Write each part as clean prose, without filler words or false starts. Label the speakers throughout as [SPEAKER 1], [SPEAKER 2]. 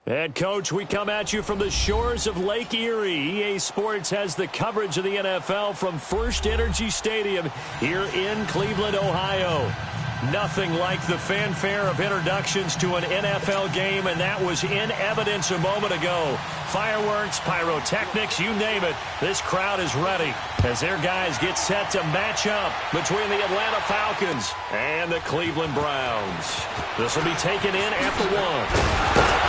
[SPEAKER 1] And, Coach, we come at you from the shores of Lake Erie. EA Sports has the coverage of the NFL from First Energy Stadium here in Cleveland, Ohio. Nothing like the fanfare of introductions to an NFL game, and that was in evidence a moment ago. Fireworks, pyrotechnics, you name it. This crowd is ready as their guys get set to match up between the Atlanta Falcons and the Cleveland Browns. This will be taken in at the 1.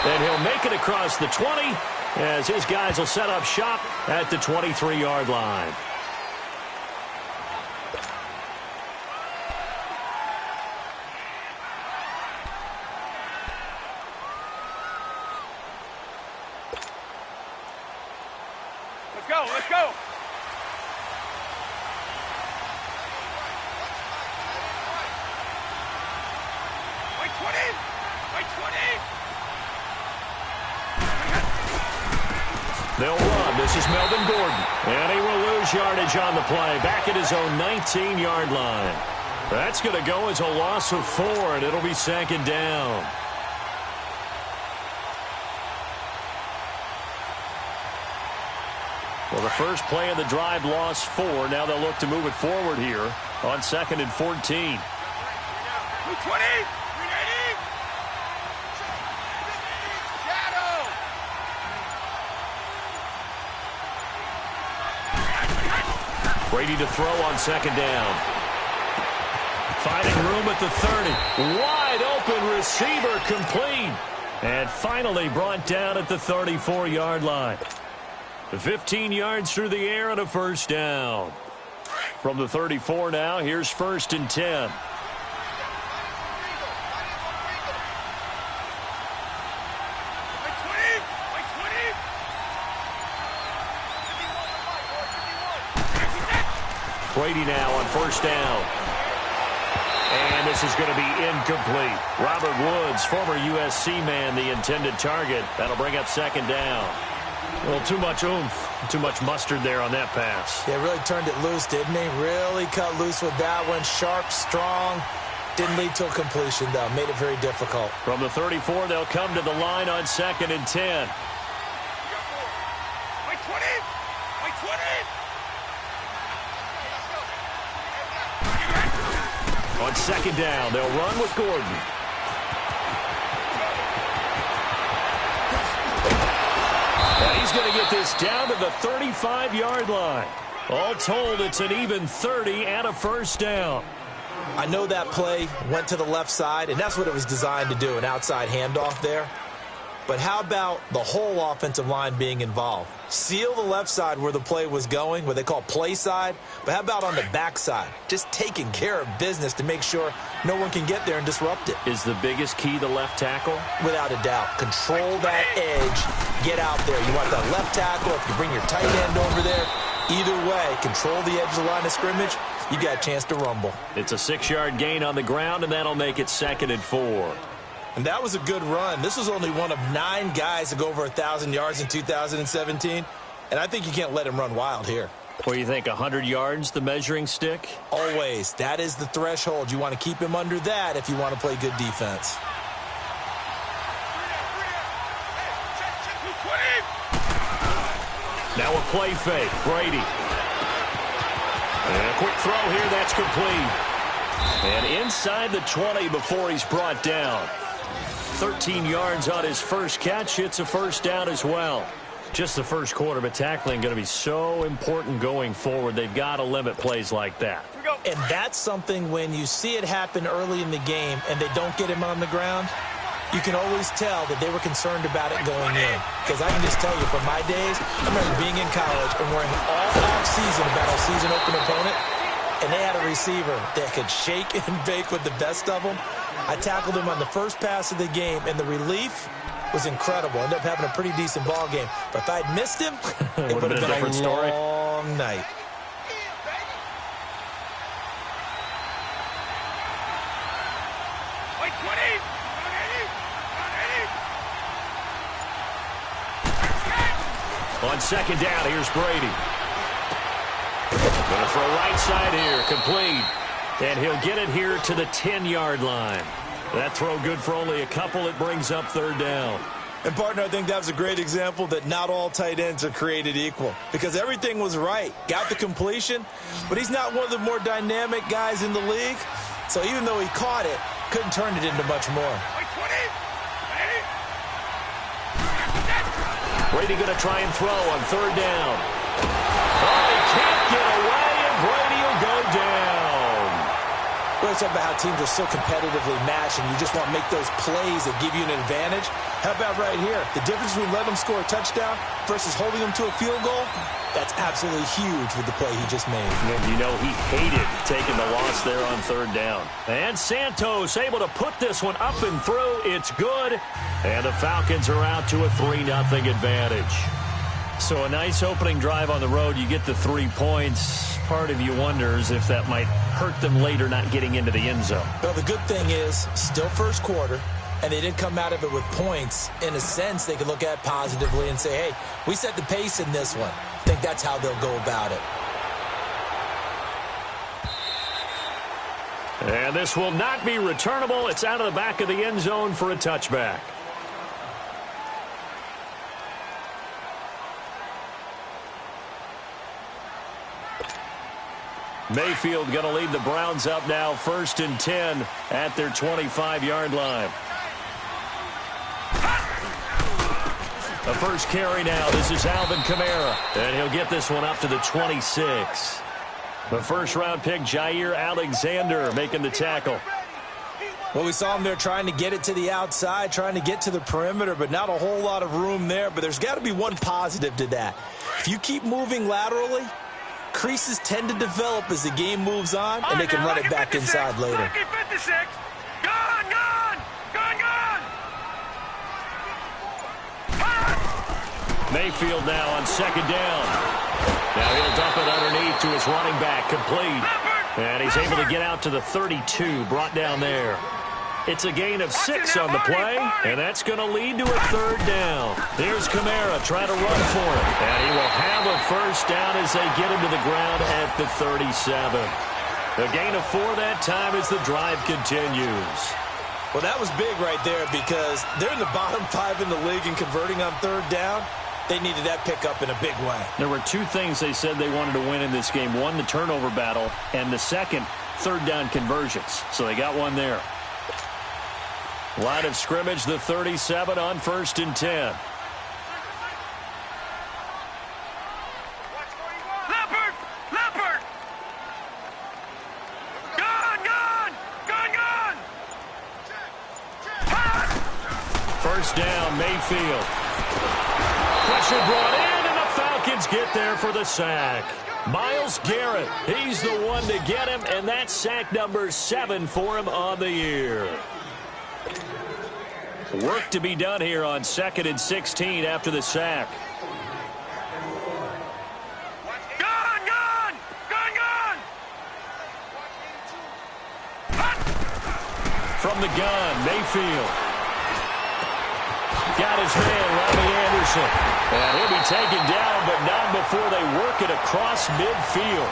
[SPEAKER 1] And he'll make it across the 20 as his guys will set up shop at the 23-yard line.
[SPEAKER 2] Let's go, let's go. Wait, 20. Wait, 20.
[SPEAKER 1] They'll run. This is Melvin Gordon. And he will lose yardage on the play. Back at his own 19-yard line. That's going to go as a loss of 4, and it'll be second down. Well, the first play of the drive lost 4. Now they'll look to move it forward here on 2nd and 14.
[SPEAKER 2] 20.
[SPEAKER 1] Brady to throw on 2nd down. Finding room at the 30. Wide open receiver complete. And finally brought down at the 34-yard line. 15 yards through the air and a first down. From the 34 now, here's 1st and 10. Brady now on 1st down. And this is going to be incomplete. Robert Woods, former USC man, the intended target. That'll bring up 2nd down. Well, too much oomph, too much mustard there on that pass.
[SPEAKER 3] Yeah, really turned it loose, didn't he? Really cut loose with that one. Sharp, strong. Didn't lead to a completion, though. Made it very difficult.
[SPEAKER 1] From the 34, they'll come to the line on 2nd and 10.
[SPEAKER 2] Wait, 20. Wait, 20.
[SPEAKER 1] On 2nd down, they'll run with Gordon. And he's going to get this down to the 35-yard line. All told, it's an even 30 and a first down.
[SPEAKER 3] I know that play went to the left side, and that's what it was designed to do, an outside handoff there. But how about the whole offensive line being involved? Seal the left side where the play was going, what they call play side. But how about on the back side? Just taking care of business to make sure no one can get there and disrupt it.
[SPEAKER 1] Is the biggest key the left tackle?
[SPEAKER 3] Without a doubt. Control that edge. Get out there. You want that left tackle. If you bring your tight end over there, either way, control the edge of the line of scrimmage. You got a chance to rumble.
[SPEAKER 1] It's a 6-yard gain on the ground, and that'll make it 2nd and 4.
[SPEAKER 3] And that was a good run. This was only one of 9 guys to go over 1,000 yards in 2017. And I think you can't let him run wild here.
[SPEAKER 1] What do you think, 100 yards, the measuring stick?
[SPEAKER 3] Always. That is the threshold. You want to keep him under that if you want to play good defense.
[SPEAKER 1] Now a play fake. Brady. And a quick throw here. That's complete. And inside the 20 before he's brought down. 13 yards on his first catch. It's a first down as well. Just the first quarter, but tackling going to be so important going forward. They've got to limit plays like that.
[SPEAKER 3] And that's something when you see it happen early in the game and they don't get him on the ground, you can always tell that they were concerned about it going in. Because I can just tell you from my days, I remember being in college and worrying all off-season about our season open opponent, and they had a receiver that could shake and bake with the best of them. I tackled him on the first pass of the game, and the relief was incredible. Ended up having a pretty decent ball game. But if I'd missed him, it would have been a
[SPEAKER 1] different story.
[SPEAKER 3] Long night.
[SPEAKER 2] Wait, 20.
[SPEAKER 1] On 2nd down, here's Brady. Going to throw right side here, complete. And he'll get it here to the 10-yard line. That throw good for only a couple. It brings up 3rd down.
[SPEAKER 3] And, partner, I think that was a great example that not all tight ends are created equal because everything was right. Got the completion, but he's not one of the more dynamic guys in the league. So even though he caught it, couldn't turn it into much more.
[SPEAKER 1] Brady going to try and throw on third down. Oh, he can't get away, and Brady will go down.
[SPEAKER 3] We're talking about how teams are so competitively matched, and you just want to make those plays that give you an advantage. How about right here? The difference between letting them score a touchdown versus holding them to a field goal, that's absolutely huge with the play he just made.
[SPEAKER 1] And you know he hated taking the loss there on third down. And Santos able to put this one up and through. It's good. And the Falcons are out to a 3-0 advantage. So a nice opening drive on the road. You get the 3 points. Part of you wonders if that might hurt them later not getting into the end zone.
[SPEAKER 3] Well, the good thing is still first quarter, and they didn't come out of it with points. In a sense, they could look at it positively and say, hey, we set the pace in this one. I think that's how they'll go about it.
[SPEAKER 1] And this will not be returnable. It's out of the back of the end zone for a touchback. Mayfield going to lead the Browns up now, 1st and 10 at their 25-yard line. The first carry now. This is Alvin Kamara, and he'll get this one up to the 26. The first-round pick, Jair Alexander, making the tackle.
[SPEAKER 3] Well, we saw him there trying to get it to the outside, trying to get to the perimeter, but not a whole lot of room there. But there's got to be one positive to that. If you keep moving laterally, creases tend to develop as the game moves on, and they can run it back inside later.
[SPEAKER 2] Lucky 56. Gone, gone, gone, gone.
[SPEAKER 1] Mayfield now on 2nd down. Now he'll dump it underneath to his running back, complete. And he's able to get out to the 32, brought down there. It's a gain of 6 on the play, and that's going to lead to a 3rd down. There's Kamara trying to run for it. And he will have a first down as they get him to the ground at the 37. The gain of 4 that time as the drive continues.
[SPEAKER 3] Well, that was big right there because they're in the bottom 5 in the league in converting on 3rd down. They needed that pickup in a big way.
[SPEAKER 1] There were 2 things they said they wanted to win in this game. One, the turnover battle, and the second, 3rd down conversions. So they got one there. Line of scrimmage, the 37 on 1st and 10.
[SPEAKER 2] Leopard! Leopard! Gone, gone, gone, gone!
[SPEAKER 1] First down, Mayfield. Pressure brought in, and the Falcons get there for the sack. Myles Garrett, he's the one to get him, and that's sack number 7 for him on the year. Work to be done here on 2nd and 16 after the sack.
[SPEAKER 2] Gone, gone, gone, gone!
[SPEAKER 1] From the gun, Mayfield. Got his man, Robbie Anderson. And he'll be taken down, but not before they work it across midfield.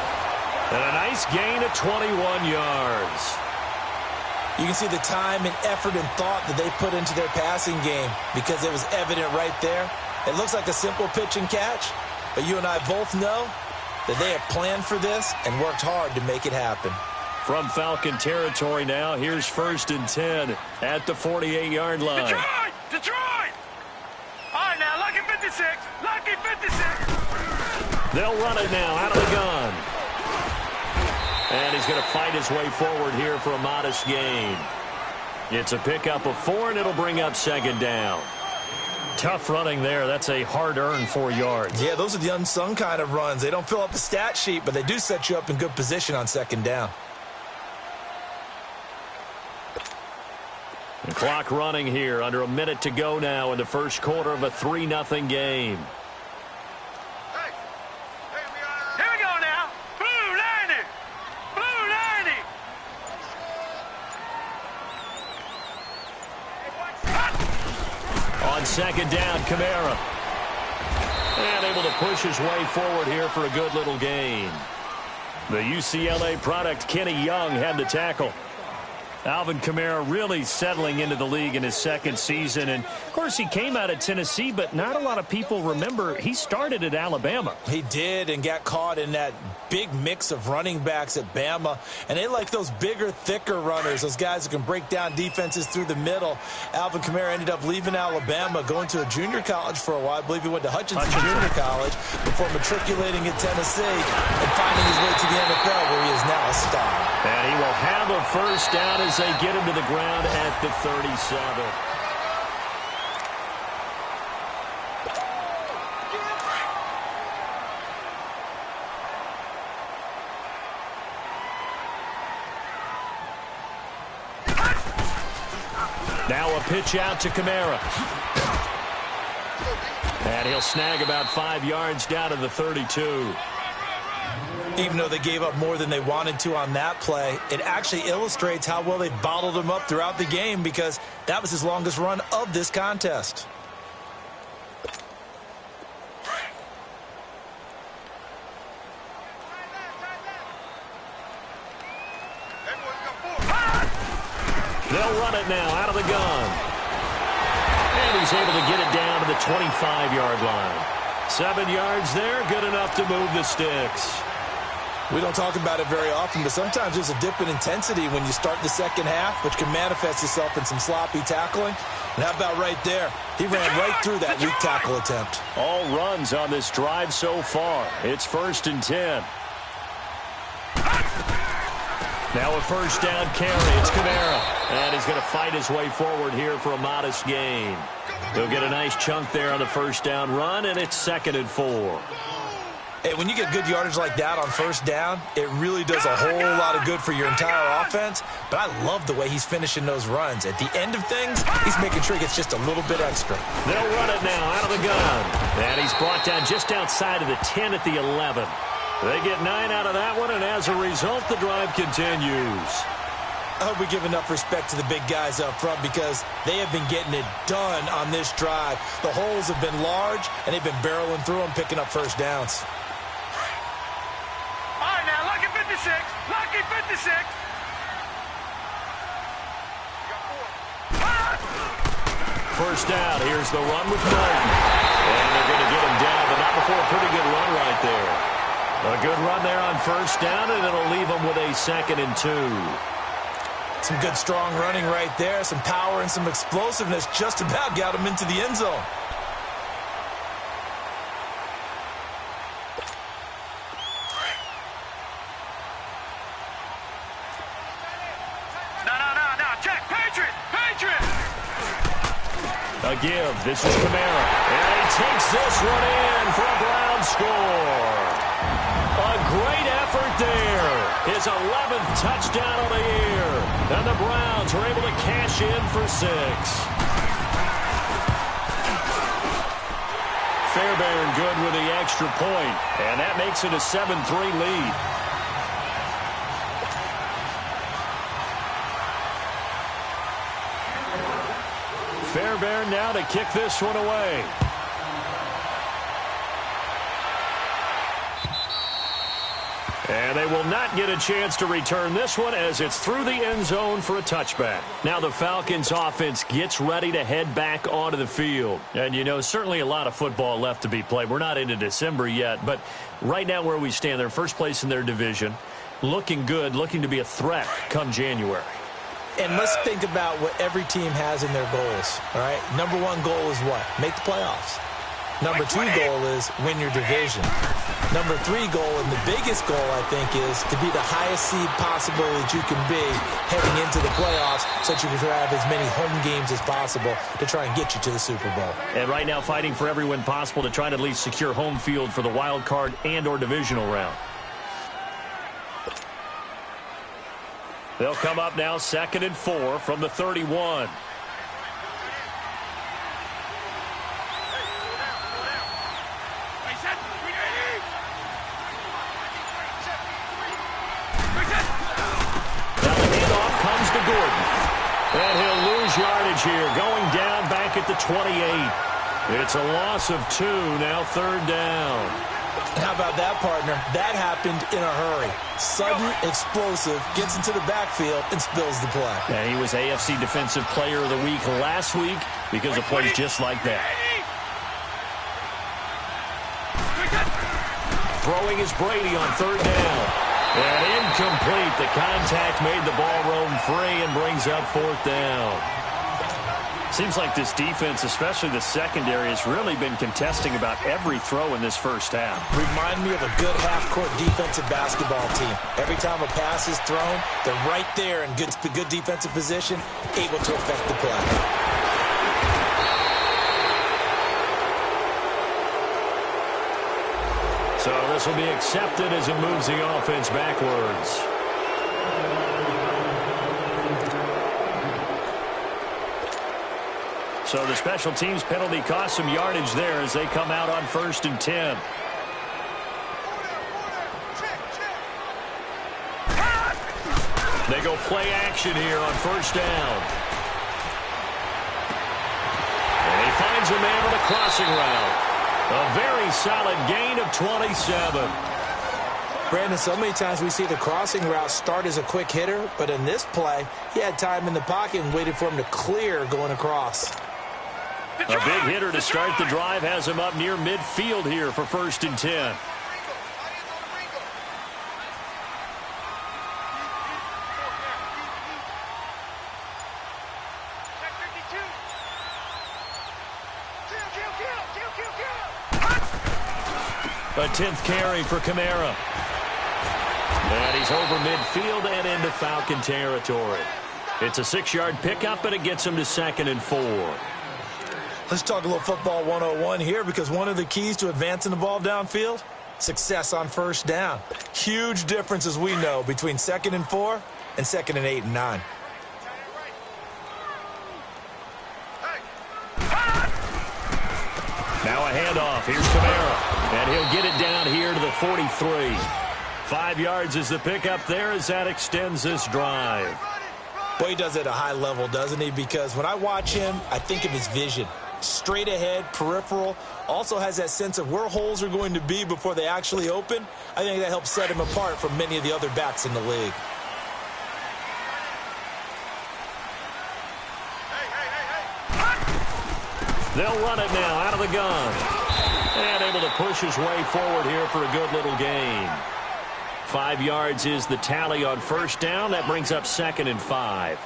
[SPEAKER 1] And a nice gain of 21 yards.
[SPEAKER 3] You can see the time and effort and thought that they put into their passing game because it was evident right there. It looks like a simple pitch and catch, but you and I both know that they have planned for this and worked hard to make it happen.
[SPEAKER 1] From Falcon territory now, here's 1st and 10 at the 48-yard line.
[SPEAKER 2] Detroit! Detroit! All right, now, lucky 56. Lucky 56.
[SPEAKER 1] They'll run it now out of the gun. And he's going to fight his way forward here for a modest gain. It's a pickup of 4, and it'll bring up 2nd down. Tough running there. That's a hard-earned 4 yards.
[SPEAKER 3] Yeah, those are the unsung kind of runs. They don't fill up the stat sheet, but they do set you up in good position on 2nd down.
[SPEAKER 1] The clock running here. Under a minute to go now in the first quarter of a 3-0 game.
[SPEAKER 2] Here we go now. Blue 90. Blue 90.
[SPEAKER 1] On 2nd down, Kamara. And able to push his way forward here for a good little gain. The UCLA product, Kenny Young, had the tackle. Alvin Kamara really settling into the league in his second season. And, of course, he came out of Tennessee, but not a lot of people remember he started at Alabama.
[SPEAKER 3] He did, and got caught in that big mix of running backs at Bama. And they like those bigger, thicker runners, those guys who can break down defenses through the middle. Alvin Kamara ended up leaving Alabama, going to a junior college for a while. I believe he went to Hutchinson Junior College before matriculating at Tennessee and finding his way to the NFL, where he is now a star.
[SPEAKER 1] And he will have a first down as they get him to the ground at the 37. Now a pitch out to Kamara. And he'll snag about 5 yards down to the 32.
[SPEAKER 3] Even though they gave up more than they wanted to on that play, it actually illustrates how well they bottled him up throughout the game, because that was his longest run of this contest.
[SPEAKER 1] They'll run it now out of the gun. And he's able to get it down to the 25-yard line. 7 yards there, good enough to move the sticks.
[SPEAKER 3] We don't talk about it very often, but sometimes there's a dip in intensity when you start the second half, which can manifest itself in some sloppy tackling. And how about right there? He ran right through that weak tackle attempt.
[SPEAKER 1] All runs on this drive so far. It's 1st and 10. Now a first down carry. It's Kamara. And he's going to fight his way forward here for a modest gain. He'll get a nice chunk there on the first down run, and it's 2nd and 4.
[SPEAKER 3] Hey, when you get good yardage like that on first down, it really does a whole lot of good for your entire offense. But I love the way he's finishing those runs. At the end of things, he's making sure he gets just a little bit extra.
[SPEAKER 1] They'll run it now out of the gun. And he's brought down just outside of the 10 at the 11. They get 9 out of that one, and as a result, the drive continues.
[SPEAKER 3] I hope we give enough respect to the big guys up front, because they have been getting it done on this drive. The holes have been large, and they've been barreling through them, picking up first downs.
[SPEAKER 2] All right, now, lucky 56. Lucky 56.
[SPEAKER 1] First down. Here's the run with Martin. And they're going to get him down, but not before a pretty good run right there. A good run there on first down, and it'll leave him with a 2nd and 2.
[SPEAKER 3] Some good, strong running right there. Some power and some explosiveness just about got him into the end zone.
[SPEAKER 2] No. Check. Patriot. Patriot.
[SPEAKER 1] A give. This is Kamara. And he takes this one in for a Brown score. A great effort there. His 11th touchdown of the year. And the Browns are able to cash in for 6. Fairbairn good with the extra point. And that makes it a 7-3 lead. Fairbairn now to kick this one away. And they will not get a chance to return this one, as it's through the end zone for a touchback. Now the Falcons offense gets ready to head back onto the field. And, you know, certainly a lot of football left to be played. We're not into December yet, but right now where we stand, they're first place in their division, looking good, looking to be a threat come January.
[SPEAKER 3] And let's think about what every team has in their goals, all right? Number 1 goal is what? Make the playoffs. Number 2 goal is win your division. Number 3 goal, and the biggest goal, I think, is to be the highest seed possible that you can be heading into the playoffs, so that you can have as many home games as possible to try and get you to the Super Bowl.
[SPEAKER 1] And right now fighting for every win possible to try to at least secure home field for the wild card and or divisional round. They'll come up now 2nd and 4 from the 31. And he'll lose yardage here, going down back at the 28. It's a loss of 2, now 3rd down.
[SPEAKER 3] How about that, partner? That happened in a hurry. Sudden, explosive, gets into the backfield, and spills the play.
[SPEAKER 1] And he was AFC Defensive Player of the Week last week because of plays just like that. Throwing is Brady on third down. And incomplete. The contact made the ball roam free and brings up fourth down. Seems like this defense, especially the secondary, has really been contesting about every throw in this first half.
[SPEAKER 3] Remind me of a good half-court defensive basketball team. Every time a pass is thrown, they're right there in good defensive position, able to affect the play.
[SPEAKER 1] So this will be accepted as it moves the offense backwards. So the special teams penalty cost some yardage there as they come out on 1st and 10. They go play action here on 1st down. And he finds a man on a crossing route. A very solid gain of 27.
[SPEAKER 3] Brandon, so many times we see the crossing route start as a quick hitter, but in this play, he had time in the pocket and waited for him to clear going across.
[SPEAKER 1] A big hitter to start the drive has him up near midfield here for 1st and 10. A 10th carry for Kamara. And he's over midfield and into Falcon territory. It's a 6-yard pickup, and it gets him to 2nd and 4.
[SPEAKER 3] Let's talk a little football 101 here, because one of the keys to advancing the ball downfield, success on 1st down. Huge difference, as we know, between 2nd and 4 and 2nd and 8 and 9.
[SPEAKER 1] Now a handoff. Here's Kamara. And he'll get it down here to the 43. 5 yards is the pickup there as that extends this drive.
[SPEAKER 3] Boy, he does it at a high level, doesn't he? Because when I watch him, I think of his vision. Straight ahead, peripheral, also has that sense of where holes are going to be before they actually open. I think that helps set him apart from many of the other backs in the league.
[SPEAKER 1] They'll run it now out of the gun. And able to push his way forward here for a good little gain. 5 yards is the tally on 1st down. That brings up 2nd and 5.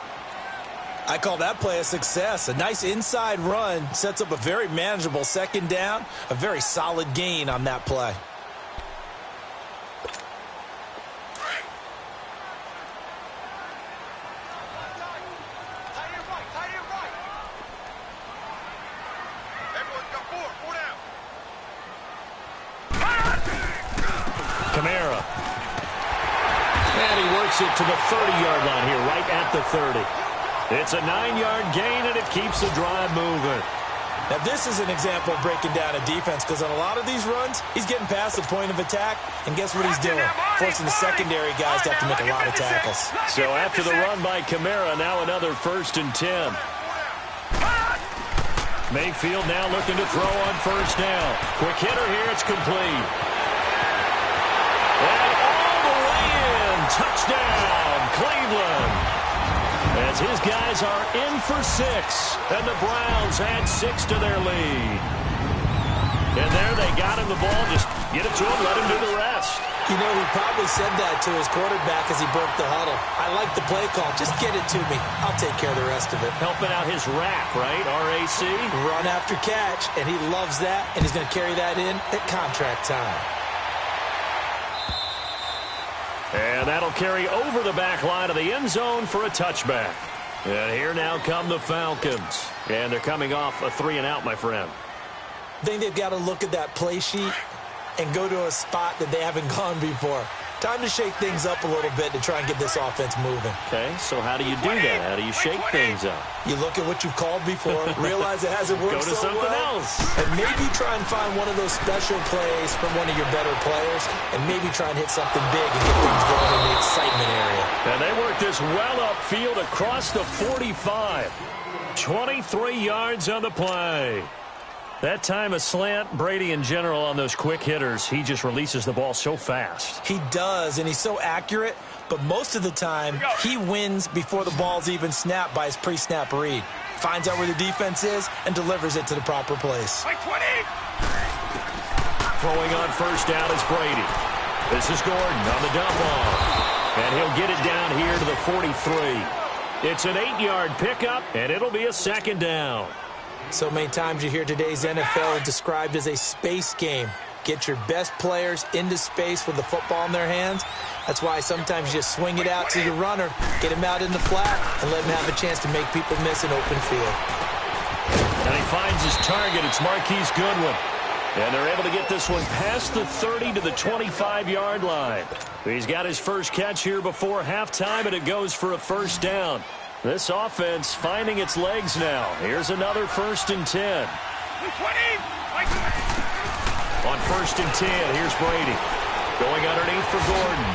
[SPEAKER 3] I call that play a success. A nice inside run sets up a very manageable 2nd down. A very solid gain on that play.
[SPEAKER 1] Kamara. And he works it to the 30-yard line here, right at the 30. It's a 9-yard gain, and it keeps the drive moving.
[SPEAKER 3] Now, this is an example of breaking down a defense, because on a lot of these runs, he's getting past the point of attack, and guess what he's doing? Forcing the secondary guys to have to make a lot of tackles.
[SPEAKER 1] So after the run by Kamara, now another 1st and 10. Mayfield now looking to throw on 1st down. Quick hitter here, it's complete. And all the way in, touchdown, Cleveland. As his guys are in for 6, and the Browns add 6 to their lead. And there they got him the ball. Just get it to him, let him do the rest.
[SPEAKER 3] You know, he probably said that to his quarterback as he broke the huddle. I like the play call. Just get it to me. I'll take care of the rest of it.
[SPEAKER 1] Helping out his rack, right? RAC.
[SPEAKER 3] Run after catch, and he loves that, and he's going to carry that in at contract time.
[SPEAKER 1] And that'll carry over the back line of the end zone for a touchback. And here now come the Falcons. And they're coming off a 3-and-out, my friend.
[SPEAKER 3] I think they've got to look at that play sheet and go to a spot that they haven't gone before. Time to shake things up a little bit to try and get this offense moving.
[SPEAKER 1] Okay, so how do you do that? How do you shake things up?
[SPEAKER 3] You look at what you've called before, realize it hasn't worked
[SPEAKER 1] so well. Go to something else.
[SPEAKER 3] And maybe try and find one of those special plays from one of your better players, and maybe try and hit something big and get things going in the excitement area.
[SPEAKER 1] And they work this well upfield across the 45. 23 yards on the play. That time a slant, Brady in general on those quick hitters, he just releases the ball so fast.
[SPEAKER 3] He does, and he's so accurate, but most of the time he wins before the ball's even snapped by his pre-snap read. Finds out where the defense is and delivers it to the proper place.
[SPEAKER 2] Like 20.
[SPEAKER 1] Throwing on first down is Brady. This is Gordon on the dump off. And he'll get it down here to the 43. It's an 8-yard pickup, and it'll be a second down.
[SPEAKER 3] So many times you hear today's NFL described as a space game. Get your best players into space with the football in their hands. That's why sometimes you just swing it out to your runner, get him out in the flat, and let him have a chance to make people miss an open field.
[SPEAKER 1] And he finds his target. It's Marquise Goodwin. And they're able to get this one past the 30 to the 25-yard line. He's got his first catch here before halftime, and it goes for a first down. This offense finding its legs now. Here's another 1st and 10.
[SPEAKER 2] 20.
[SPEAKER 1] On 1st and 10, here's Brady. Going underneath for Gordon.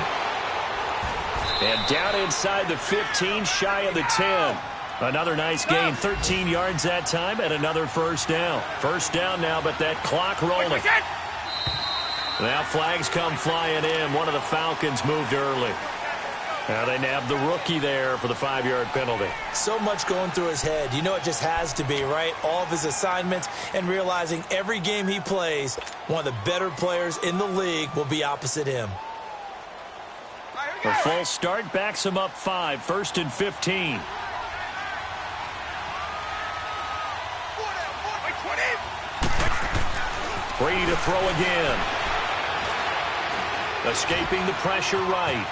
[SPEAKER 1] And down inside the 15, shy of the 10. Another nice gain, 13 yards that time, and another first down. First down now, but that clock rolling. Now flags come flying in. One of the Falcons moved early. Now they nabbed the rookie there for the 5-yard penalty.
[SPEAKER 3] So much going through his head. You know it just has to be, right? All of his assignments and realizing every game he plays, one of the better players in the league will be opposite him.
[SPEAKER 1] A full start backs him up 5, 1st and 15. Brady to throw again. Escaping the pressure right.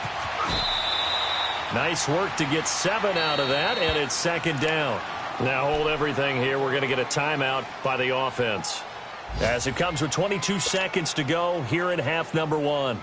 [SPEAKER 1] Nice work to get 7 out of that, and it's second down. Now hold everything here. We're going to get a timeout by the offense. As it comes with 22 seconds to go here in half number 1.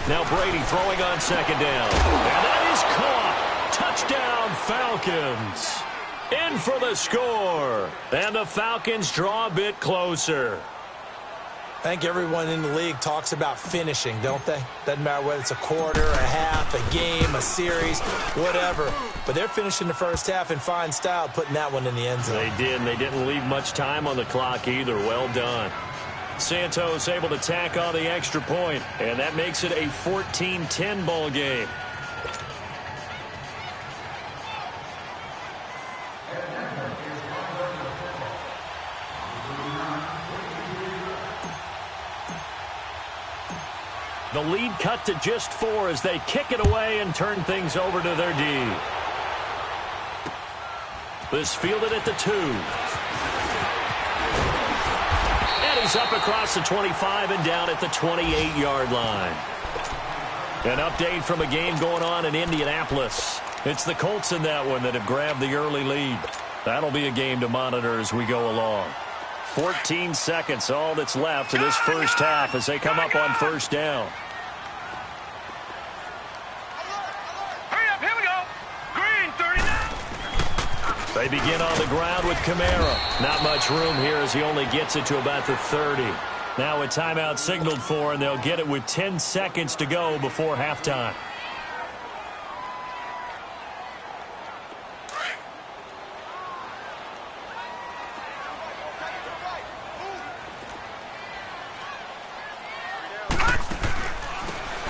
[SPEAKER 1] Now Brady throwing on second down. And that is caught. Touchdown, Falcons. In for the score. And the Falcons draw a bit closer.
[SPEAKER 3] I think everyone in the league talks about finishing, don't they? Doesn't matter whether it's a quarter, a half, a game, a series, whatever. But they're finishing the first half in fine style, putting that one in the end zone.
[SPEAKER 1] They did, and they didn't leave much time on the clock either. Well done. Santos able to tack on the extra point, and that makes it a 14-10 ball game. The lead cut to just 4 as they kick it away and turn things over to their D. This fielded at the 2. He's up across the 25 and down at the 28-yard line. An update from a game going on in Indianapolis. It's the Colts in that one that have grabbed the early lead. That'll be a game to monitor as we go along. 14 seconds, all that's left in this first half as they come up on first down.
[SPEAKER 2] Hurry up, here we go. Green, 39.
[SPEAKER 1] They begin on the ground with Kamara. Not much room here as he only gets it to about the 30. Now a timeout signaled for, and they'll get it with 10 seconds to go before halftime.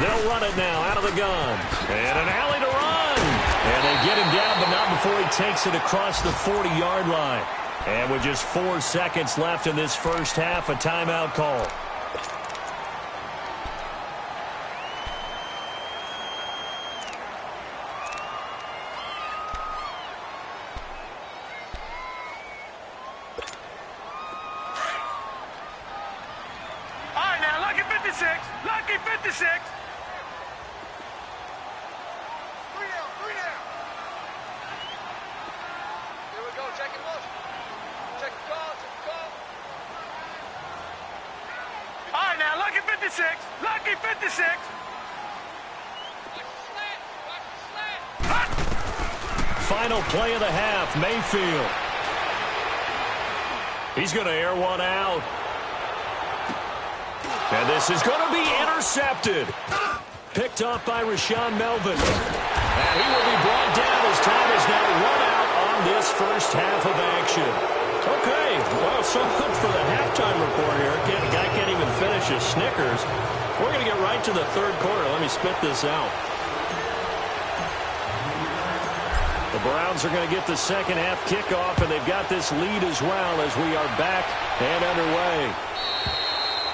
[SPEAKER 1] They'll run it now out of the gun. And an alley to run. And they get him down, but not before he takes it across the 40-yard line. And with just 4 seconds left in this first half, a timeout call.
[SPEAKER 2] All right, now, lucky 56. Lucky 56. All right, now, lucky 56. Lucky 56.
[SPEAKER 1] final play of the half. Mayfield. He's going to air one out. And this is going to be intercepted. Picked off by Rashaan Melvin. And he will be brought down as time is now run out on this first half of action. Okay, well, so much for the halftime report here. The guy can't even finish his Snickers. We're going to get right to the third quarter. Let me spit this out. The Browns are going to get the second half kickoff, and they've got this lead as well as we are back and underway.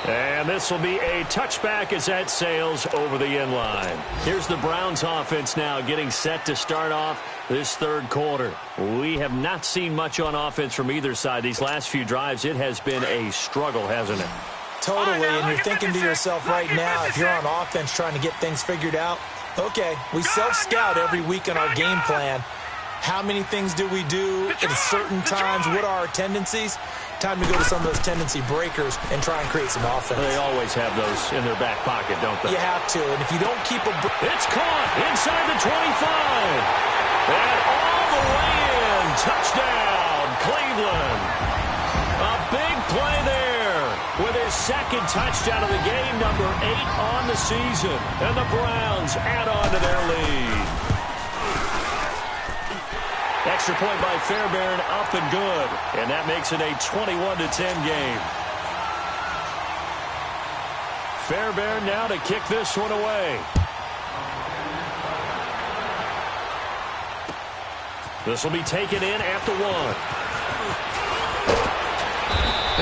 [SPEAKER 1] And this will be a touchback as that sails over the end line. Here's the Browns offense now getting set to start off this third quarter. We have not seen much on offense from either side. These last few drives, it has been a struggle, hasn't it?
[SPEAKER 3] Totally, and you're thinking to yourself right now, if you're on offense trying to get things figured out, okay, we self-scout every week on our game plan. How many things do we do at certain times? What are our tendencies? Time to go to some of those tendency breakers and try and create some offense.
[SPEAKER 1] They always have those in their back pocket, don't they?
[SPEAKER 3] You have to, and if you don't keep a...
[SPEAKER 1] It's caught inside the 25. And all the way in. Touchdown, Cleveland. A big play there with his second touchdown of the game, number 8 on the season. And the Browns add on to their lead. Extra point by Fairbairn, up and good. And that makes it a 21-10 game. Fairbairn now to kick this one away. This will be taken in at the 1.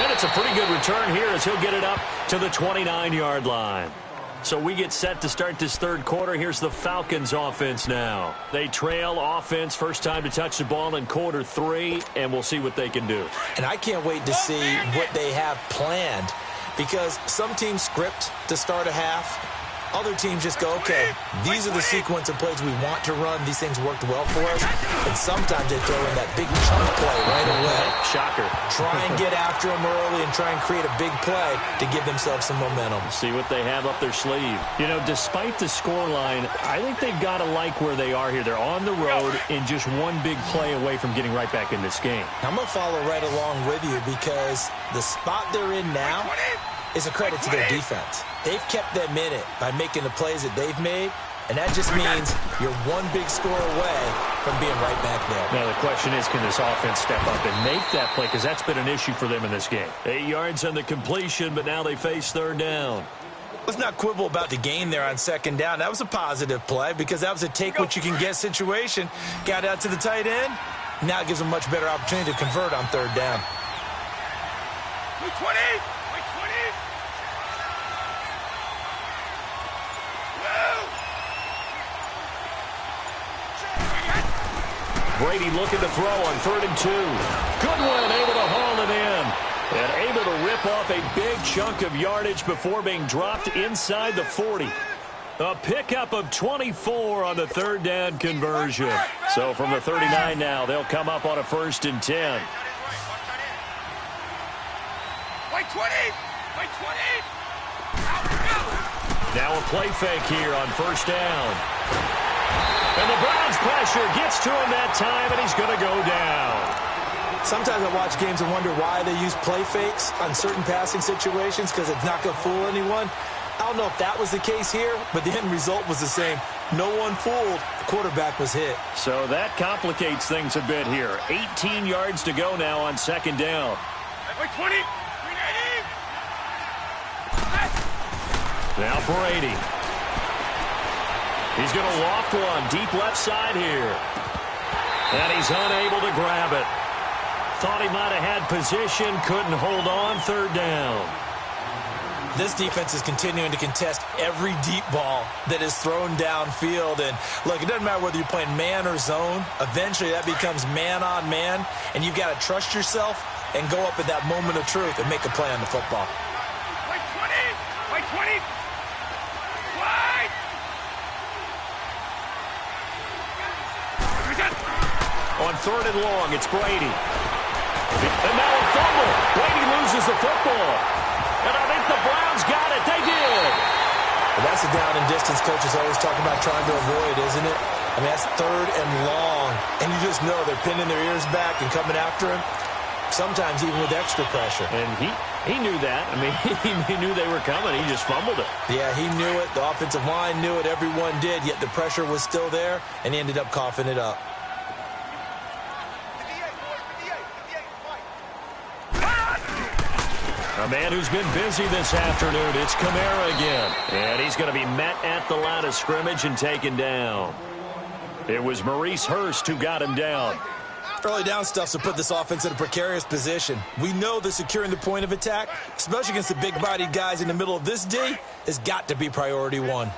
[SPEAKER 1] And it's a pretty good return here as he'll get it up to the 29-yard line. So we get set to start this third quarter. Here's the Falcons offense now. They trail offense, first time to touch the ball in quarter 3, and we'll see what they can do.
[SPEAKER 3] And I can't wait to see what they have planned, because some teams script to start a half. Other teams just go, okay, these are the sequence of plays we want to run. These things worked well for us. And sometimes they throw in that big chunk play right away.
[SPEAKER 1] Shocker.
[SPEAKER 3] Try and get after them early and try and create a big play to give themselves some momentum.
[SPEAKER 1] See what they have up their sleeve. You know, despite the scoreline, I think they've got to like where they are here. They're on the road and just one big play away from getting right back in this game.
[SPEAKER 3] I'm going to follow right along with you, because the spot they're in now is a credit to their defense. They've kept them in it by making the plays that they've made, and that just means you're one big score away from being right back there.
[SPEAKER 1] Now, the question is, can this offense step up and make that play? Because that's been an issue for them in this game. 8 yards on the completion, but now they face third down.
[SPEAKER 3] Let's not quibble about the gain there on second down. That was a positive play, because that was a take-what-you-can-get situation. Got out to the tight end. Now it gives them a much better opportunity to convert on third down.
[SPEAKER 2] 20!
[SPEAKER 1] Brady looking to throw on 3rd and 2. Goodwin able to haul it in. And able to rip off a big chunk of yardage before being dropped inside the 40. A pickup of 24 on the third down conversion. So from the 39 now, they'll come up on a 1st and 10.
[SPEAKER 2] Wait, 20! Wait, 20!
[SPEAKER 1] Now a play fake here on 1st down. And the Browns pressure gets to him that time, and he's going to go down.
[SPEAKER 3] Sometimes I watch games and wonder why they use play fakes on certain passing situations, because it's not going to fool anyone. I don't know if that was the case here, but the end result was the same. No one fooled. The quarterback was hit.
[SPEAKER 1] So that complicates things a bit here. 18 yards to go now on 2nd down.
[SPEAKER 2] Wait, 20!
[SPEAKER 1] Now Brady. He's going to loft one deep left side here. And he's unable to grab it. Thought he might have had position, couldn't hold on, 3rd down.
[SPEAKER 3] This defense is continuing to contest every deep ball that is thrown downfield. And look, it doesn't matter whether you're playing man or zone. Eventually that becomes man on man, and you've got to trust yourself and go up at that moment of truth and make a play on the football.
[SPEAKER 2] Wait, 20! Wait, 20! Wait!
[SPEAKER 1] On 3rd and long, it's Brady. And now a fumble. Brady loses the football. And I think the Browns got it. They did.
[SPEAKER 3] Well, that's the down and distance coaches always talking about trying to avoid, isn't it? I mean, that's 3rd and long, and you just know they're pinning their ears back and coming after him, sometimes even with extra pressure.
[SPEAKER 1] And he knew that. I mean, he knew they were coming. He just fumbled it.
[SPEAKER 3] Yeah, he knew it. The offensive line knew it. Everyone did, yet the pressure was still there, and he ended up coughing it up.
[SPEAKER 1] A man who's been busy this afternoon, it's Kamara again. And he's going to be met at the line of scrimmage and taken down. It was Maurice Hurst who got him down.
[SPEAKER 3] Early down stuff to put this offense in a precarious position. We know that securing the point of attack, especially against the big-bodied guys in the middle of this D, has got to be priority one.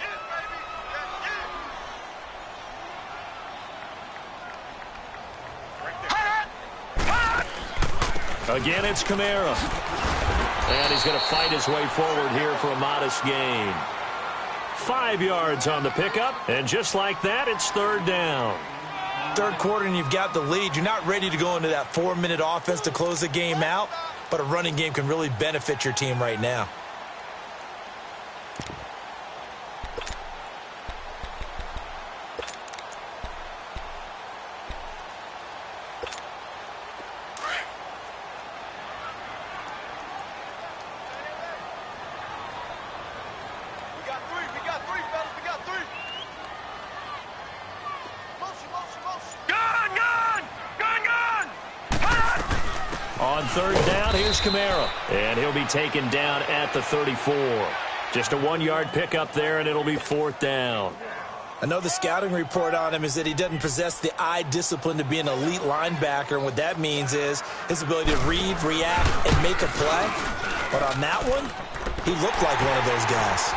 [SPEAKER 1] Again, it's Kamara. And he's going to fight his way forward here for a modest gain. 5 yards on the pickup, and just like that, it's 3rd down.
[SPEAKER 3] 3rd quarter and you've got the lead. You're not ready to go into that 4-minute offense to close the game out, but a running game can really benefit your team right now.
[SPEAKER 1] On 3rd down, here's Kamara. And he'll be taken down at the 34. Just a 1-yard pickup there, and it'll be 4th down.
[SPEAKER 3] I know the scouting report on him is that he doesn't possess the eye discipline to be an elite linebacker, and what that means is his ability to read, react, and make a play. But on that one, he looked like one of those guys.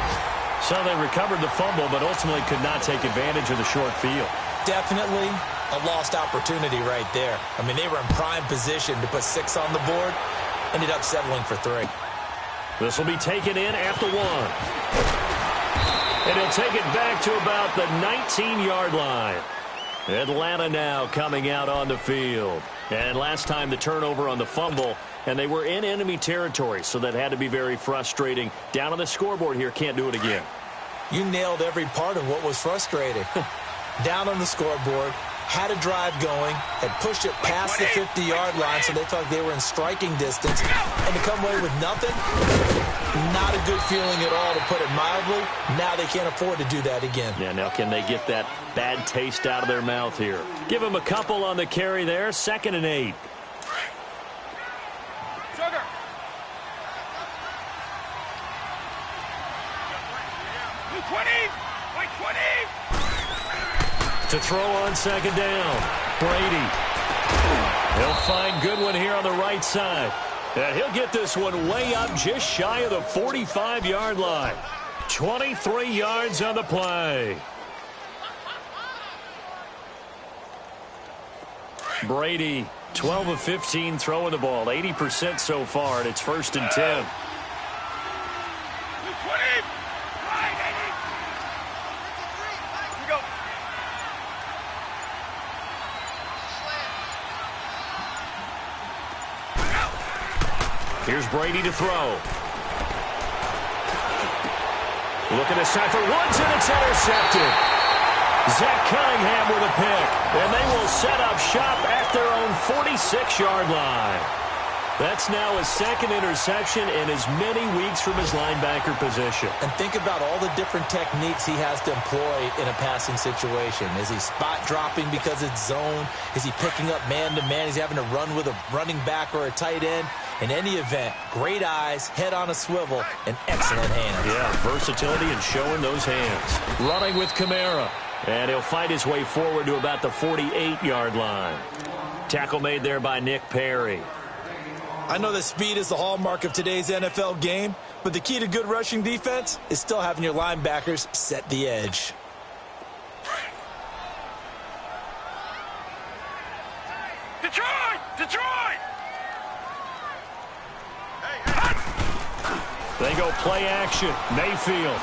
[SPEAKER 1] So they recovered the fumble, but ultimately could not take advantage of the short field.
[SPEAKER 3] Definitely a lost opportunity right there. I mean, they were in prime position to put 6 on the board, ended up settling for 3.
[SPEAKER 1] This will be taken in at the 1. And he'll take it back to about the 19-yard line. Atlanta now coming out on the field. And last time the turnover on the fumble, and they were in enemy territory, so that had to be very frustrating. Down on the scoreboard here, can't do it again.
[SPEAKER 3] You nailed every part of what was frustrating. Down on the scoreboard, had a drive going, had pushed it past the 50-yard line, so they thought they were in striking distance, and to come away with nothing, not a good feeling at all, to put it mildly. Now they can't afford to do that again.
[SPEAKER 1] Yeah, now can they get that bad taste out of their mouth here? Give them a couple on the carry there, 2nd and 8.
[SPEAKER 2] Sugar. Blue 20. White 20.
[SPEAKER 1] To throw on 2nd down, Brady. He'll find Goodwin here on the right side. And he'll get this one way up just shy of the 45-yard line. 23 yards on the play. Brady, 12 of 15 throwing the ball, 80% so far, and it's 1st and 10. Here's Brady to throw. Looking this time for Woods, and it's intercepted. Zach Cunningham with a pick, and they will set up shop at their own 46-yard line. That's now his 2nd interception in as many weeks from his linebacker position.
[SPEAKER 3] And think about all the different techniques he has to employ in a passing situation. Is he spot dropping because it's zone? Is he picking up man-to-man? Is he having to run with a running back or a tight end? In any event, great eyes, head on a swivel, and excellent hands.
[SPEAKER 1] Yeah, versatility and showing those hands. Running with Kamara. And he'll fight his way forward to about the 48-yard line. Tackle made there by Nick Perry.
[SPEAKER 3] I know that speed is the hallmark of today's NFL game, but the key to good rushing defense is still having your linebackers set the edge.
[SPEAKER 2] Detroit! Detroit!
[SPEAKER 1] They go play action. Mayfield.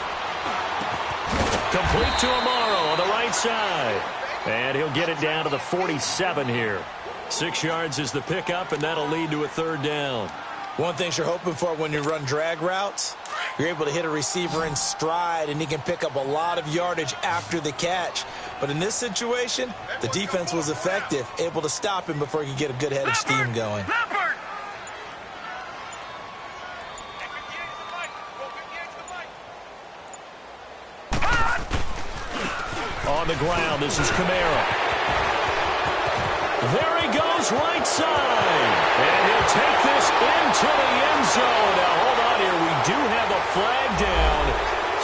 [SPEAKER 1] Complete to Amaro on the right side. And he'll get it down to the 47 here. 6 yards is the pickup, and that'll lead to a 3rd down.
[SPEAKER 3] One thing you're hoping for when you run drag routes You're able to hit a receiver in stride, and he can pick up a lot of yardage after the catch. But in this situation, the defense was effective, able to stop him before he could get a good head of steam going.
[SPEAKER 1] On the ground, this is Kamara. There he goes, right side. And he'll take this into the end zone. Now, hold on here. We do have a flag down.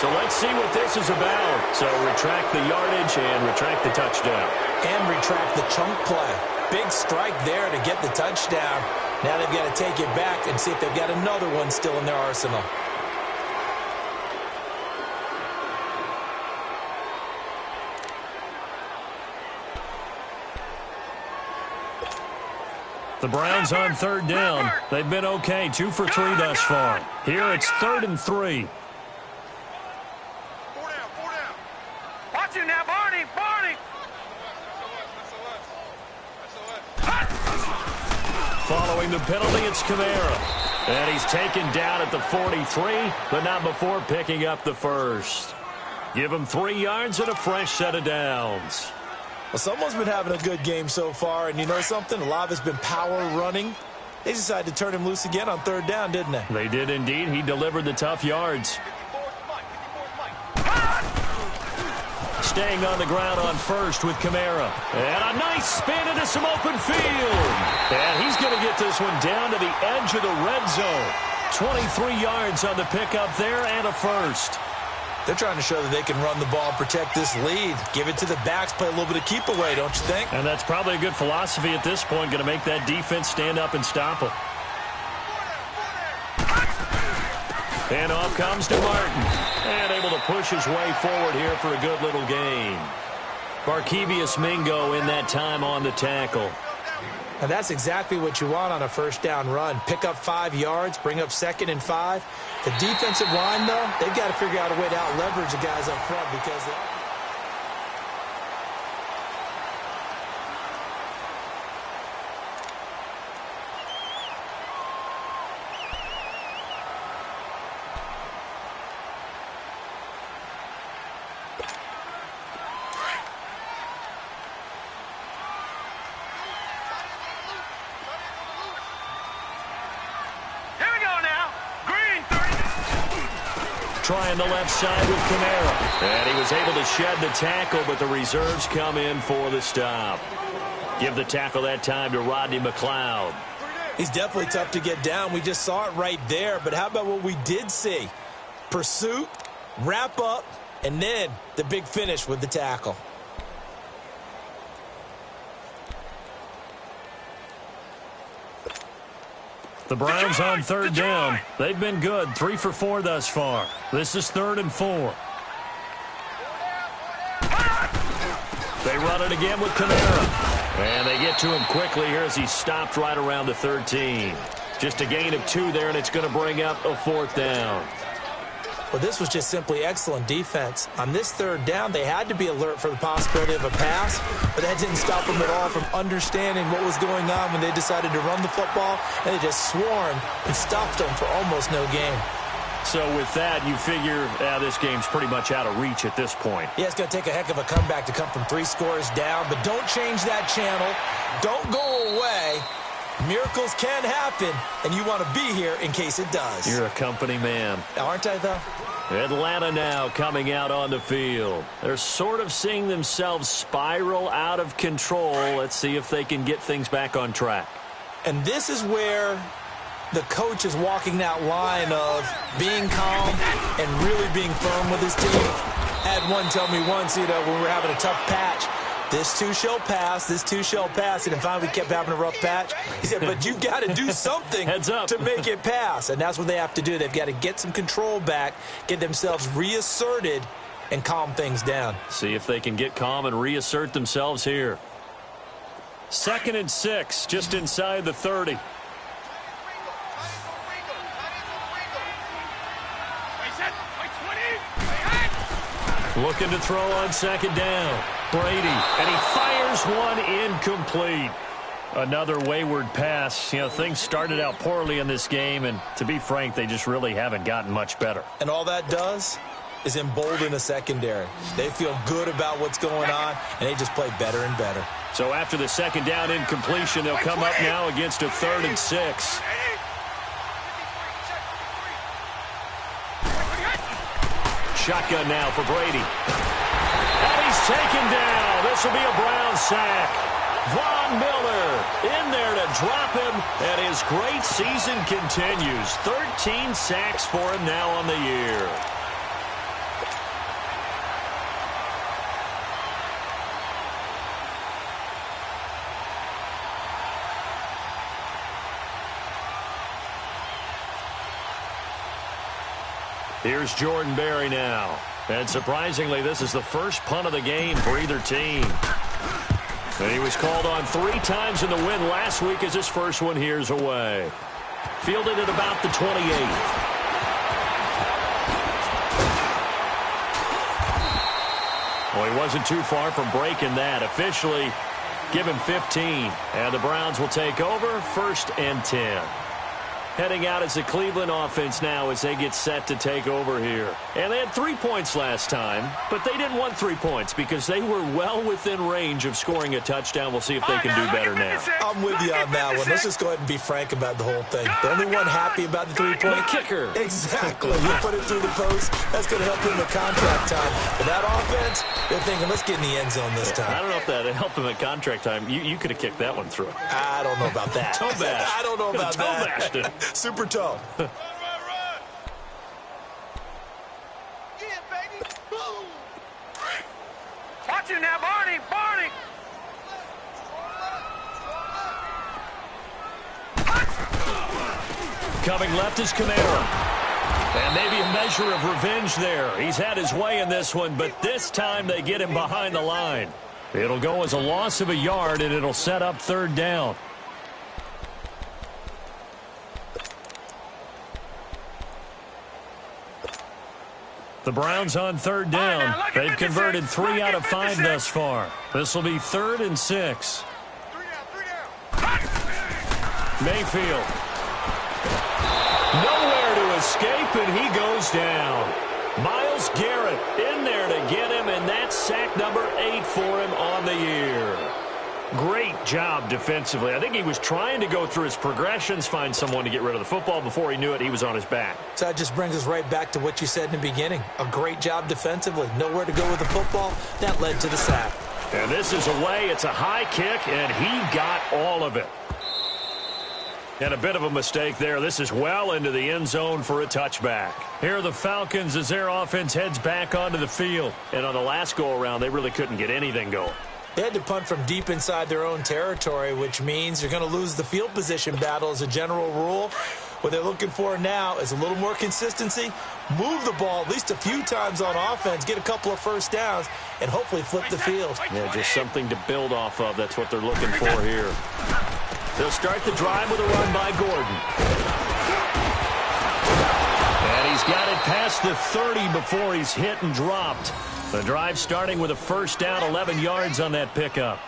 [SPEAKER 1] So let's see what this is about. So retract the yardage and retract the touchdown.
[SPEAKER 3] And retract the chunk play. Big strike there to get the touchdown. Now they've got to take it back and see if they've got another one still in their arsenal.
[SPEAKER 1] The Browns on third down. They've been okay, 2 for 3 thus far. Here it's 3rd and 3.
[SPEAKER 2] 4 down, 4 down. Watch him now, Barney, Barney.
[SPEAKER 1] Following the penalty, it's Kamara. And he's taken down at the 43, but not before picking up the first. Give him 3 yards and a fresh set of downs.
[SPEAKER 3] Well, someone's been having a good game so far, and you know something? A lot of it's been power running. They decided to turn him loose again on third down, didn't they?
[SPEAKER 1] They did indeed. He delivered the tough yards. Staying on the ground on first with Kamara. And a nice spin into some open field. And he's going to get this one down to the edge of the red zone. 23 yards on the pickup there and a first.
[SPEAKER 3] They're trying to show that they can run the ball, protect this lead. Give it to the backs, play a little bit of keep away, don't you think?
[SPEAKER 1] And that's probably a good philosophy at this point, going to make that defense stand up and stop them. And off comes to Martin. And able to push his way forward here for a good little gain. Barkevius Mingo in that time on the tackle.
[SPEAKER 3] And that's exactly what you want on a first down run. Pick up 5 yards, bring up 2nd and 5. The defensive line, though, they've got to figure out a way to out-leverage the guys up front because
[SPEAKER 1] trying the left side with Kamara. And he was able to shed the tackle, but the reserves come in for the stop. Give the tackle that time to Rodney McLeod.
[SPEAKER 3] He's definitely tough to get down. We just saw it right there. But how about what we did see? Pursuit, wrap up, and then the big finish with the tackle.
[SPEAKER 1] The Browns on third down. They've been good, 3 for 4 thus far. This is 3rd and 4. They run it again with Kamara. And they get to him quickly here as he's stopped right around the 13. Just a gain of 2 there, and it's going to bring up a 4th down.
[SPEAKER 3] Well, this was just simply excellent defense. On this third down, they had to be alert for the possibility of a pass, but that didn't stop them at all from understanding what was going on when they decided to run the football, and they just swarmed and stopped them for almost no gain.
[SPEAKER 1] So with that, you figure this game's pretty much out of reach at this point.
[SPEAKER 3] Yeah, it's going to take a heck of a comeback to come from 3 scores down, but don't change that channel. Don't go away. Miracles can happen, and you want to be here in case it does.
[SPEAKER 1] You're a company man.
[SPEAKER 3] Aren't I, though?
[SPEAKER 1] Atlanta now coming out on the field. They're sort of seeing themselves spiral out of control. Let's see if they can get things back on track.
[SPEAKER 3] And this is where the coach is walking that line of being calm and really being firm with his team. Had one tell me once, when we're having a tough patch, this too shall pass, this too shall pass. And finally we kept having a rough patch. He said, but you've got to do something to make it pass. And that's what they have to do. They've got to get some control back, get themselves reasserted, and calm things down.
[SPEAKER 1] See if they can get calm and reassert themselves here. 2nd and 6, just inside the 30. Looking to throw on 2nd down. Brady, and he fires one incomplete. Another wayward pass. You know, things started out poorly in this game, and to be frank, they just really haven't gotten much better.
[SPEAKER 3] And all that does is embolden the secondary. They feel good about what's going on, and they just play better and better.
[SPEAKER 1] So after the second down incompletion, they'll come up now against a 3rd and 6. Shotgun now for Brady. And he's taken down. This will be a Brown sack. Von Miller in there to drop him, and his great season continues. 13 sacks for him now on the year. Here's Jordan Berry now. And surprisingly, this is the first punt of the game for either team. And he was called on 3 times in the win last week as his first one here's away. Fielded at about the 28. Well, he wasn't too far from breaking that. Officially, give him 15. And the Browns will take over 1st and 10. Heading out as the Cleveland offense now as they get set to take over here. And they had 3 points last time, but they didn't want 3 points because they were well within range of scoring a touchdown. We'll see if they can do better now.
[SPEAKER 3] I'm with you on that one. Let's just go ahead and be frank about the whole thing. The only one happy about the 3-point
[SPEAKER 1] kicker.
[SPEAKER 3] Exactly. You put it through the post. That's going to help him in contract time. But that offense, they're thinking, let's get in the end zone this time.
[SPEAKER 1] I don't know if that helped him at contract time. You could have kicked that one through.
[SPEAKER 3] I don't know about that.
[SPEAKER 1] Toe bash.
[SPEAKER 3] I don't know about that.
[SPEAKER 1] Toe bashed it.
[SPEAKER 3] Super toe.
[SPEAKER 2] Run. Yeah, baby. Boom. Watch it now, Barney. Barney.
[SPEAKER 1] Coming left is Kamara. And maybe a measure of revenge there. He's had his way in this one, but this time they get him behind the line. It'll go as a loss of a yard, and it'll set up 3rd down. The Browns on 3rd down. They've converted 3 out of 5 thus far. This will be 3rd and 6.
[SPEAKER 2] 3 down.
[SPEAKER 1] Mayfield. Nowhere to escape, and he goes down. Myles Garrett in there to get him, and that's sack number 8 for him on the year. Great job defensively. I think he was trying to go through his progressions, find someone to get rid of the football. Before he knew it, he was on his back.
[SPEAKER 3] So that just brings us right back to what you said in the beginning. A great job defensively. Nowhere to go with the football. That led to the sack.
[SPEAKER 1] And this is away. It's a high kick, and he got all of it. And a bit of a mistake there. This is well into the end zone for a touchback. Here are the Falcons as their offense heads back onto the field. And on the last go-around, they really couldn't get anything going.
[SPEAKER 3] They had to punt from deep inside their own territory, which means you're going to lose the field position battle as a general rule. What they're looking for now is a little more consistency, move the ball at least a few times on offense, get a couple of first downs, and hopefully flip the field.
[SPEAKER 1] Yeah, just something to build off of. That's what they're looking for here. They'll start the drive with a run by Gordon. And he's got it past the 30 before he's hit and dropped. The drive starting with a 1st down, 11 yards on that pickup.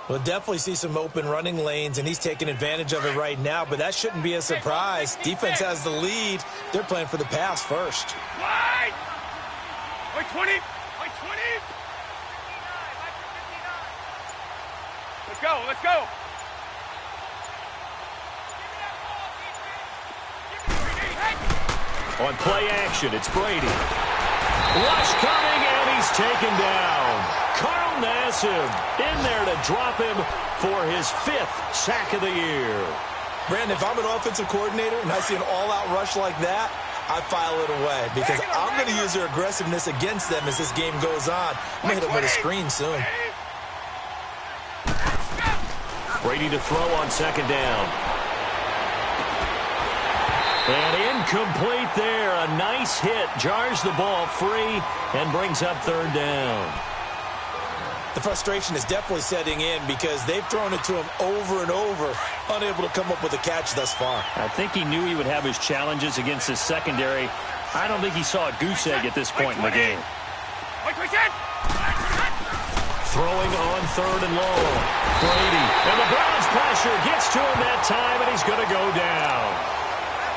[SPEAKER 3] We'll definitely see some open running lanes, and he's taking advantage of it right now, but that shouldn't be a surprise. Defense has the lead. They're playing for the pass first.
[SPEAKER 2] Wide. Wait, 20. Wait, 20. Let's go. Let's go.
[SPEAKER 1] On play action, it's Brady. Rush coming, and he's taken down. Carl Nassib in there to drop him for his 5th sack of the year.
[SPEAKER 3] Brandon, if I'm an offensive coordinator and I see an all-out rush like that, I file it away because I'm going to use their aggressiveness against them as this game goes on. I'm going to hit them with a screen soon.
[SPEAKER 1] Brady to throw on 2nd down. And incomplete there. A nice hit. Jars the ball free and brings up 3rd down.
[SPEAKER 3] The frustration is definitely setting in because they've thrown it to him over and over, unable to come up with a catch thus far.
[SPEAKER 1] I think he knew he would have his challenges against his secondary. I don't think he saw a goose egg at this point in the game. Throwing on 3rd and long. Brady. And the Browns pressure gets to him that time, and he's going to go down.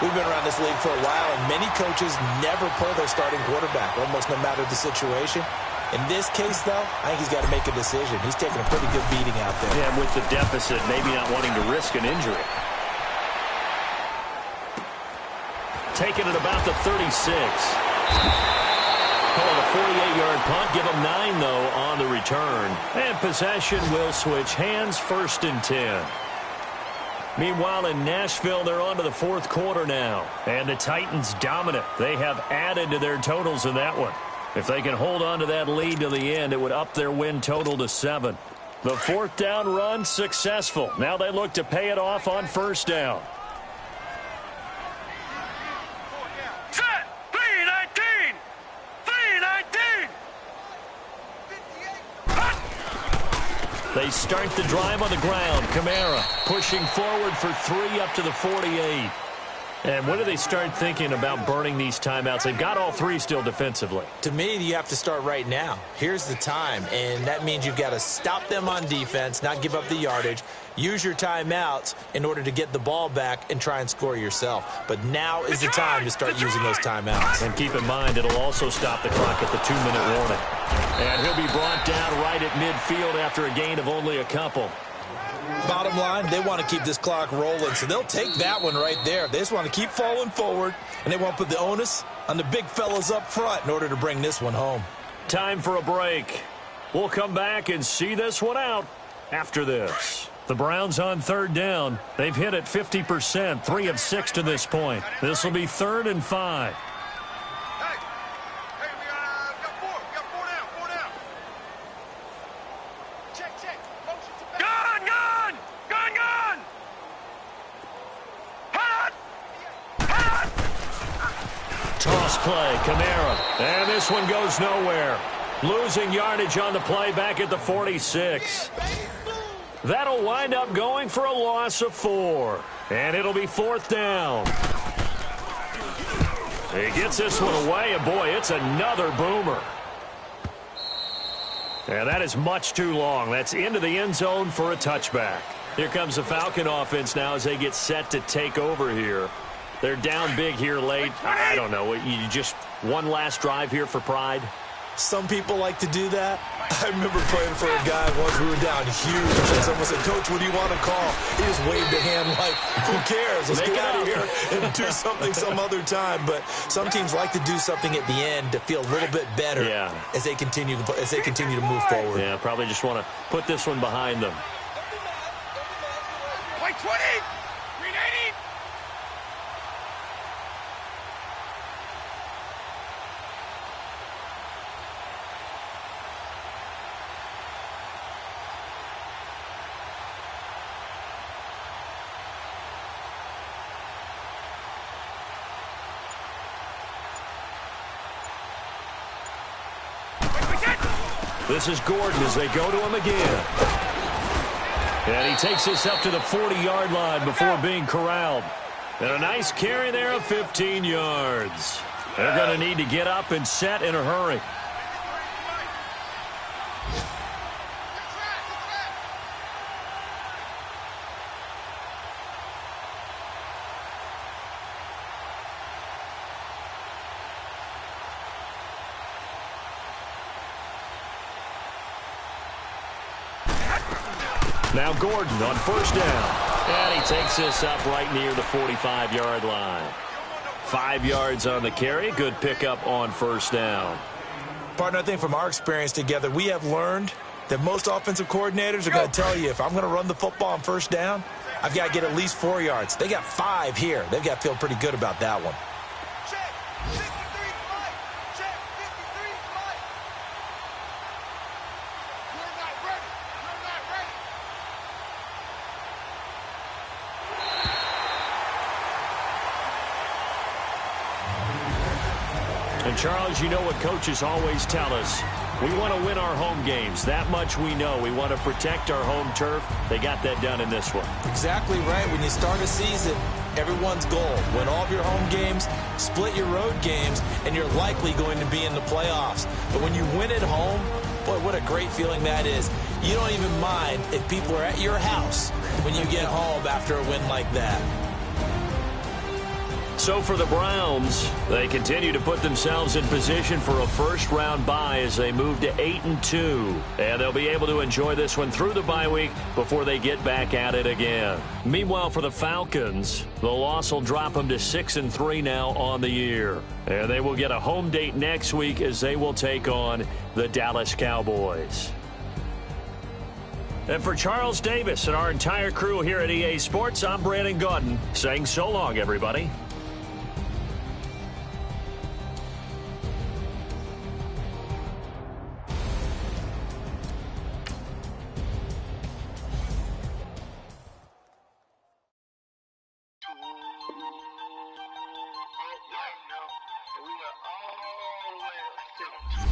[SPEAKER 3] We've been around this league for a while, and many coaches never pull their starting quarterback, almost no matter the situation. In this case, though, I think he's got to make a decision. He's taking a pretty good beating out there.
[SPEAKER 1] Yeah, and with the deficit, maybe not wanting to risk an injury. Taking it about the 36. Call it a 48-yard punt. Give him 9, though, on the return. And possession will switch hands, 1st and 10. Meanwhile, in Nashville, they're on to the fourth quarter now. And the Titans dominant. They have added to their totals in that one. If they can hold on to that lead to the end, it would up their win total to 7. The 4th down run successful. Now they look to pay it off on 1st down.
[SPEAKER 2] Set! 319! 319!
[SPEAKER 1] They start the drive on the ground. Kamara pushing forward for 3 up to the 48. And when do they start thinking about burning these timeouts? They've got all 3 still defensively.
[SPEAKER 3] To me, you have to start right now. Here's the time, and that means you've got to stop them on defense, not give up the yardage, use your timeouts in order to get the ball back and try and score yourself. But now is the time to start using those timeouts.
[SPEAKER 1] And keep in mind, it'll also stop the clock at the 2-minute warning. And he'll be brought down right at midfield after a gain of only a couple.
[SPEAKER 3] Bottom line, they want to keep this clock rolling, so they'll take that one right there. They just want to keep falling forward, and they want to put the onus on the big fellas up front in order to bring this one home.
[SPEAKER 1] Time for a break. We'll come back and see this one out after this. The Browns on 3rd down. They've hit it 50%, 3 of 6 to this point. This will be 3rd and 5. Toss play, Kamara. And this one goes nowhere. Losing yardage on the play back at the 46. That'll wind up going for a loss of 4. And it'll be 4th down. He gets this one away, and boy, it's another boomer. And that is much too long. That's into the end zone for a touchback. Here comes the Falcon offense now as they get set to take over here. They're down big here late. I don't know. You just one last drive here for pride?
[SPEAKER 3] Some people like to do that. I remember playing for a guy once. We were down huge, and someone said, "Coach, what do you want to call?" He just waved a hand like, who cares? Let's get out of here and do something some other time. But some teams like to do something at the end to feel a little bit better as they continue to move forward.
[SPEAKER 1] Yeah, probably just want to put this one behind them.
[SPEAKER 2] White 20! 380!
[SPEAKER 1] This is Gordon as they go to him again. And he takes this up to the 40-yard line before being corralled. And a nice carry there of 15 yards. They're going to need to get up and set in a hurry. Now Gordon on 1st down. And he takes this up right near the 45-yard line. 5 yards on the carry. Good pickup on 1st down.
[SPEAKER 3] Partner, I think from our experience together, we have learned that most offensive coordinators are going to tell you, if I'm going to run the football on 1st down, I've got to get at least 4 yards. They got 5 here. They've got to feel pretty good about that one.
[SPEAKER 1] And, Charles, you know what coaches always tell us. We want to win our home games. That much we know. We want to protect our home turf. They got that done in this one.
[SPEAKER 3] Exactly right. When you start a season, everyone's goal: win all of your home games, split your road games, and you're likely going to be in the playoffs. But when you win at home, boy, what a a great feeling that is. You don't even mind if people are at your house when you get home after a win like that.
[SPEAKER 1] So for the Browns, they continue to put themselves in position for a first-round bye as they move to 8-2. And they'll be able to enjoy this one through the bye week before they get back at it again. Meanwhile, for the Falcons, the loss will drop them to 6-3 now on the year. And they will get a home date next week as they will take on the Dallas Cowboys. And for Charles Davis and our entire crew here at EA Sports, I'm Brandon Gaudin saying so long, everybody.
[SPEAKER 2] We are all the way